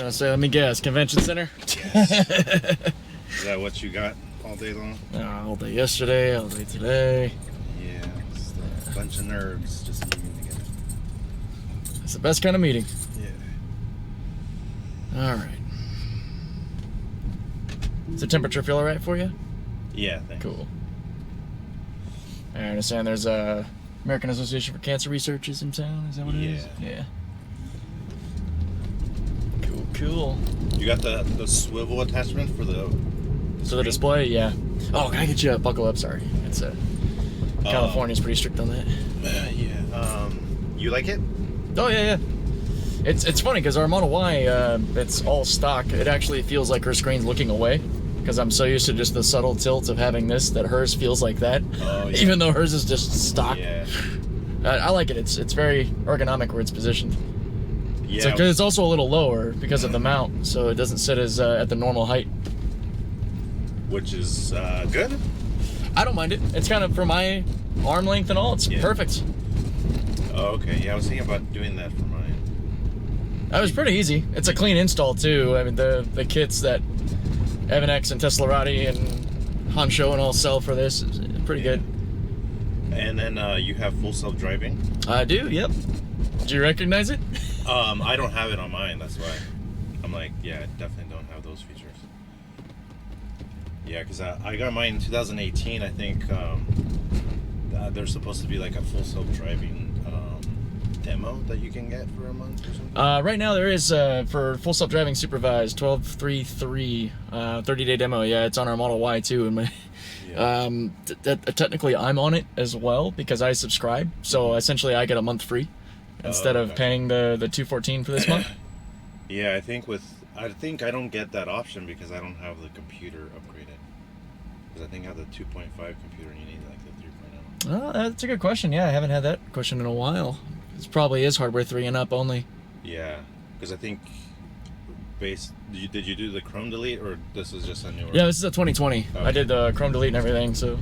So let me guess, convention center? Yes. Is that what you got all day long? All day yesterday, all day today. Yeah, just a bunch of nerds just meeting together. It's the best kind of meeting. Yeah. All right. Does the temperature feel all right for you? Yeah, thanks. Cool. I understand there's a American Association for Cancer Research is in town. Is that what it is? Yeah. Cool. You got the swivel attachment for the display? Yeah. Oh, can I get you a buckle up? Sorry. It's California's pretty strict on that. Yeah. You like it? Oh, yeah. It's funny because our Model Y, it's all stock. It actually feels like her screen's looking away because I'm so used to just the subtle tilt of having this that hers feels like that. Oh, yeah. Even though hers is just stock. Yeah. I like it. It's very ergonomic where it's positioned. Yeah. It's also a little lower because of the mount, so it doesn't sit as at the normal height. Which is good. I don't mind it. It's kind of for my arm length and all. It's perfect. Oh, okay. Yeah, I was thinking about doing that for mine. That was pretty easy. It's a clean install too. I mean, the kits that Evan X and Tesla and Hansshow and all sell for this is pretty good. And then you have full self-driving? I do. Yep. Do you recognize it? I don't have it on mine. That's why I'm like, yeah, I definitely don't have those features. Yeah, because I got mine in 2018. I think there's supposed to be like a full self-driving demo that you can get for a month or something. Right now there is for full self-driving supervised 12.3.3 30-day demo. Yeah, it's on our Model Y too. And technically I'm on it as well because I subscribe. So essentially I get a month free instead of paying the $214 for this month. Yeah, I think I don't get that option because I don't have the computer upgraded. Because I think I have the 2.5 computer and you need like the 3.0. Oh, that's a good question. Yeah, I haven't had that question in a while. This probably is hardware 3 and up only. Yeah, because I think did you do the Chrome delete or this is just a newer? Yeah, this is a 2020. Okay. I did the Chrome delete and everything, so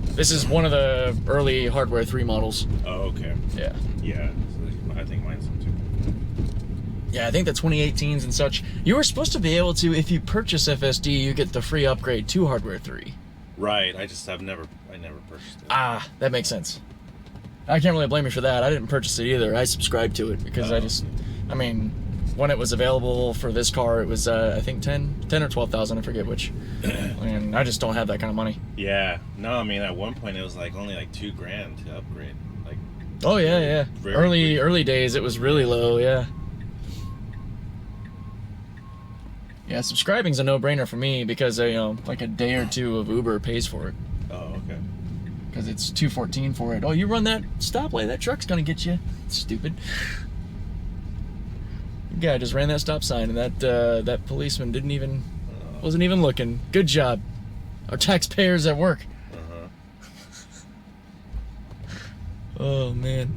this is one of the early hardware 3 models. Oh, okay. Yeah. Yeah, so I think mine's some too. Yeah, I think the 2018s and such. You were supposed to be able to, if you purchase FSD, you get the free upgrade to hardware 3. Right. I never purchased it. Ah, that makes sense. I can't really blame you for that. I didn't purchase it either. I subscribed to it because I mean, when it was available for this car, it was I think 10 or 12,000. I forget which. And I just don't have that kind of money. Yeah. No, I mean at one point it was like only like $2,000 to upgrade. Like. Oh yeah. Early days it was really low. Yeah. Yeah, subscribing's a no-brainer for me because like a day or two of Uber pays for it. Oh, okay. Because it's $214 for it. Oh, you run that stoplight, that truck's gonna get you. Stupid. The guy just ran that stop sign, and that policeman wasn't even looking. Good job. Our taxpayers at work. Oh man.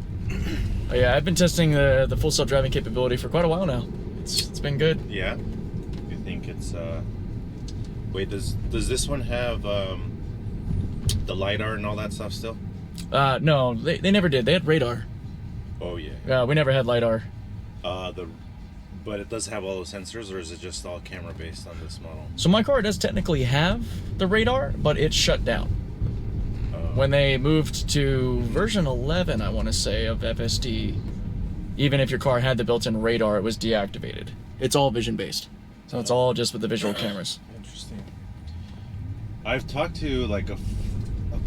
Oh, yeah, I've been testing the full self-driving capability for quite a while now. It's been good. Yeah. You think it's wait, does this one have the lidar and all that stuff still? No, they never did. They had radar. Oh yeah. Yeah, we never had lidar. But it does have all those sensors, or is it just all camera based on this model? So my car does technically have the radar, but it's shut down. When they moved to version 11, I want to say, of FSD, even if your car had the built-in radar, it was deactivated. It's all vision-based. So it's all just with the visual cameras. Interesting. I've talked to like a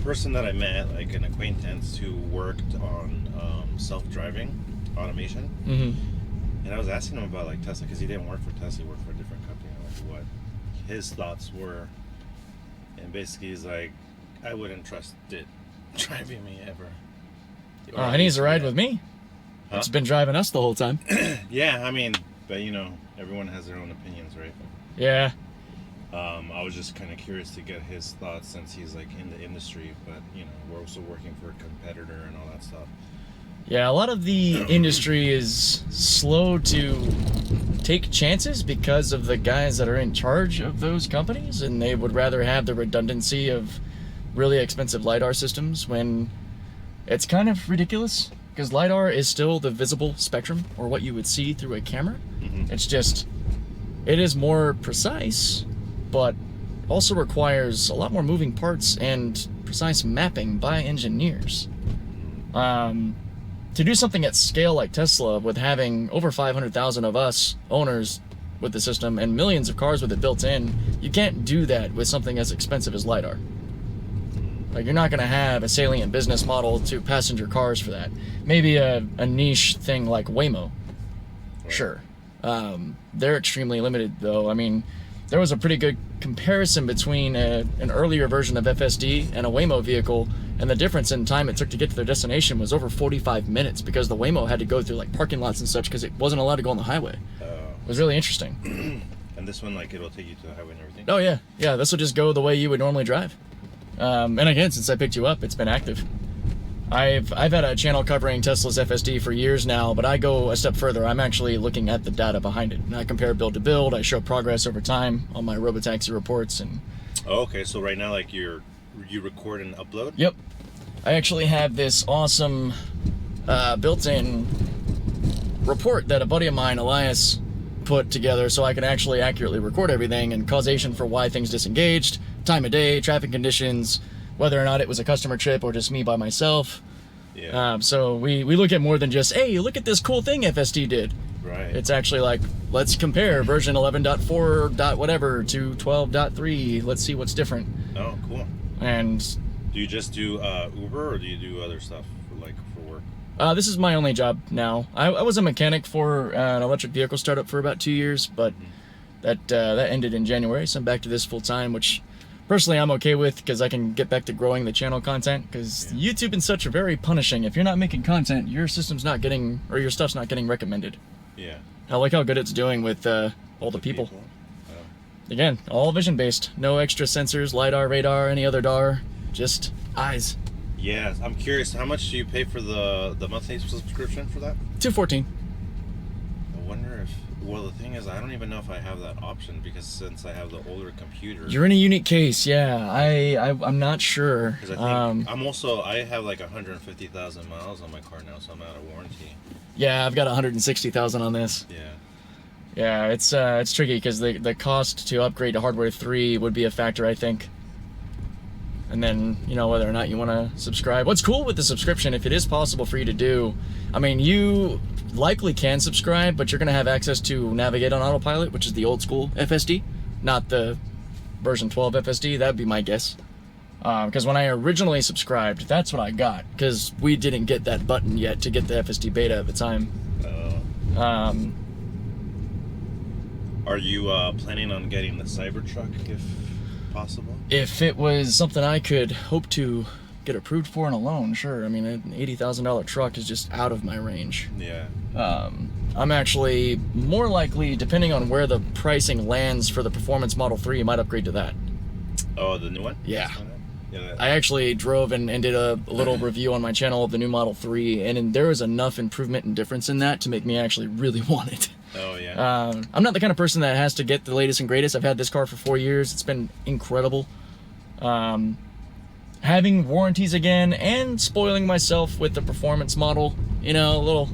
person that I met, like an acquaintance who worked on self-driving automation. Mm-hmm. And I was asking him about like Tesla, because he didn't work for Tesla, he worked for a different company, like what his thoughts were. And basically he's like, I wouldn't trust it driving me ever. Oh, he needs to ride with me. Huh? It's been driving us the whole time. Yeah, I mean, but everyone has their own opinions, right? Yeah. I was just kind of curious to get his thoughts since he's like in the industry, but we're also working for a competitor and all that stuff. Yeah, a lot of the industry is slow to take chances because of the guys that are in charge of those companies, and they would rather have the redundancy of really expensive lidar systems when it's kind of ridiculous, because lidar is still the visible spectrum, or what you would see through a camera. Mm-hmm. It's just it is more precise, but also requires a lot more moving parts and precise mapping by engineers. To do something at scale like Tesla, with having over 500,000 of us owners with the system and millions of cars with it built in, you can't do that with something as expensive as lidar. Like, you're not going to have a salient business model to passenger cars for that. Maybe a niche thing like Waymo. Right. Sure. They're extremely limited, though. I mean, there was a pretty good comparison between an earlier version of FSD and a Waymo vehicle, and the difference in time it took to get to their destination was over 45 minutes, because the Waymo had to go through like parking lots and such because it wasn't allowed to go on the highway. It was really interesting. And this one, like, it'll take you to the highway and everything? Oh yeah, yeah. This will just go the way you would normally drive. And again, since I picked you up, it's been active. I've had a channel covering Tesla's FSD for years now, but I go a step further. I'm actually looking at the data behind it. And I compare build to build. I show progress over time on my RoboTaxi Reports. And oh, okay. So right now, like, you record and upload? Yep. I actually have this awesome built-in report that a buddy of mine, Elias, put together so I can actually accurately record everything, and causation for why things disengaged, time of day, traffic conditions, whether or not it was a customer trip or just me by myself. Yeah. So we look at more than just, hey, look at this cool thing FSD did. Right. It's actually like, let's compare version 11.4 dot whatever to 12.3. Let's see what's different. Oh, cool. And do you just do Uber, or do you do other stuff for work? this is my only job now. I was a mechanic for an electric vehicle startup for about 2 years, but that ended in January, so I'm back to this full time, which personally I'm okay with, because I can get back to growing the channel content, because YouTube and such are very punishing. If you're not making content, your system's not getting, or your stuff's not getting recommended. Yeah. I like how good it's doing with all the people. Again, all vision based. No extra sensors, lidar, radar, any other DAR, just eyes. Yeah, I'm curious, how much do you pay for the monthly subscription for that? $214. I wonder if, well, the thing is, I don't even know if I have that option, because since I have the older computer. You're in a unique case, yeah. I'm not sure. Because I think I have like 150,000 miles on my car now, so I'm out of warranty. Yeah, I've got 160,000 on this. Yeah. Yeah, it's tricky, because the cost to upgrade to hardware 3 would be a factor, I think. And then, you know, whether or not you want to subscribe. What's cool with the subscription, if it is possible for you to do, I mean, you likely can subscribe, but you're going to have access to navigate on autopilot, which is the old school FSD, not the version 12 FSD. That would be my guess. Because when I originally subscribed, that's what I got, because we didn't get that button yet to get the FSD Beta at the time. Are you planning on getting the Cybertruck if possible? If it was something I could hope to get approved for in a loan, sure. I mean, an $80,000 truck is just out of my range. Yeah. I'm actually more likely, depending on where the pricing lands for the Performance Model 3, I might upgrade to that. Oh, the new one? Yeah. Yeah. I actually drove and did a little review on my channel of the new Model 3, and there was enough improvement and difference in that to make me actually really want it. Oh, yeah. I'm not the kind of person that has to get the latest and greatest. I've had this car for 4 years. It's been incredible. Having warranties again and spoiling myself with the performance model, you know, a little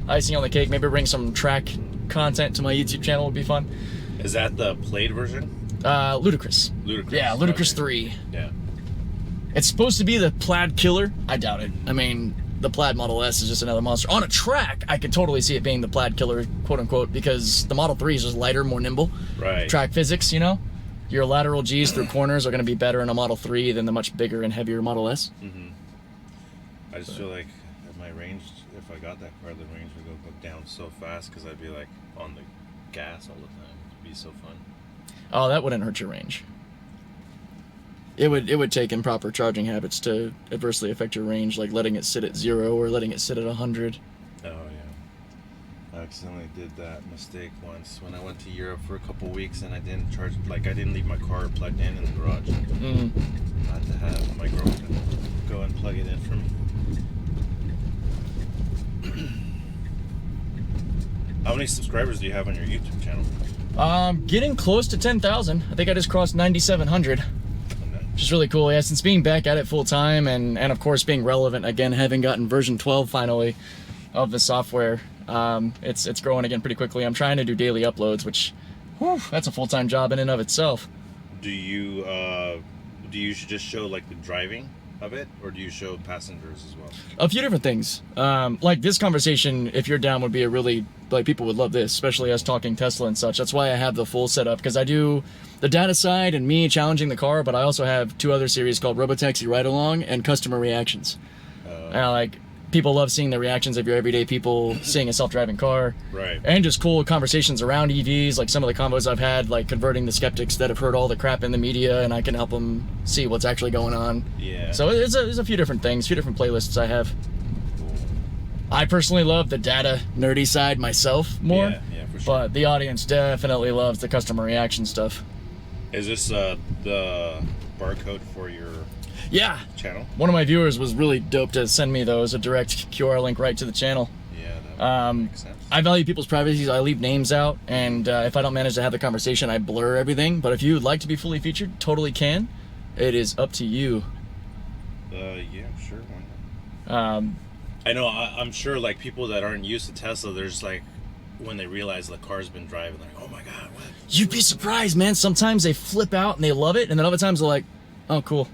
icing on the cake. Maybe bring some track content to my YouTube channel would be fun. Is that the played version? Ludicrous. Ludicrous. Yeah, Ludicrous Okay. 3. Yeah. It's supposed to be the Plaid killer. I doubt it. I mean, the Plaid Model S is just another monster. On a track, I could totally see it being the Plaid killer, quote unquote, because the Model 3 is just lighter, more nimble. Right. Track physics, you know? Your lateral G's through corners are going to be better in a Model 3 than the much bigger and heavier Model S. Mm-hmm. I just feel like at my range, if I got that car, the range would go down so fast, because I'd be like on the gas all the time. It'd be so fun. Oh, that wouldn't hurt your range. It would take improper charging habits to adversely affect your range, like letting it sit at 0 or letting it sit at 100. Oh, yeah. I accidentally did that mistake once when I went to Europe for a couple weeks, and I didn't charge, like, I didn't leave my car plugged in the garage. I had to have my girlfriend go and plug it in for me. How many subscribers do you have on your YouTube channel? Getting close to 10,000. I think I just crossed 9,700. Which is really cool. Yeah, since being back at it full time and of course being relevant again, having gotten version 12 finally of the software, it's growing again pretty quickly. I'm trying to do daily uploads, which whew, that's a full-time job in and of itself. Do you just show like the driving of it, or do you show passengers as well? A few different things. Like this conversation, if you're down, would be a really, like, people would love this, especially us talking Tesla and such. That's why I have the full setup, because I do the data side and me challenging the car, but I also have 2 other series called RoboTaxi Ride Along and Customer Reactions. Like, people love seeing the reactions of your everyday people seeing a self-driving car. Right. And just cool conversations around EVs, like some of the combos I've had, like converting the skeptics that have heard all the crap in the media, and I can help them see what's actually going on. Yeah. So there's a few different things, a few different playlists I have. Cool. I personally love the data nerdy side myself more. Yeah, for sure. But the audience definitely loves the customer reaction stuff. Is this the barcode for your Yeah. channel? One of my viewers was really dope to send me those, a direct QR link right to the channel. Yeah, that makes sense. I value people's privacy, so I leave names out, and if I don't manage to have the conversation, I blur everything. But if you would like to be fully featured, totally can. It is up to you. Yeah, sure. Why not? I know. I'm sure, like, people that aren't used to Tesla, there's like, when they realize the car's been driving, like, oh my god, what? You'd be surprised, man. Sometimes they flip out and they love it, and then other times they're like, oh, cool.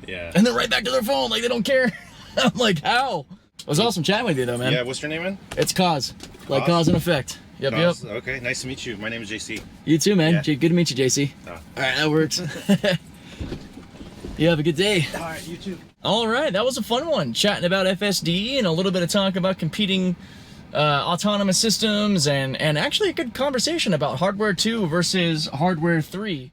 Yeah. And then right back to their phone, like they don't care. I'm like, how? It was awesome chatting with you, though, man. Yeah, what's your name, man? It's Cause. Like cause and effect. Yep, Cause? yep. Okay, nice to meet you. My name is JC. You too, man. Yeah. Good to meet you, JC. Oh. All right, that works. You have a good day. All right, you too. All right, that was a fun one. Chatting about FSD and a little bit of talk about competing autonomous systems and actually a good conversation about hardware 2 versus hardware 3.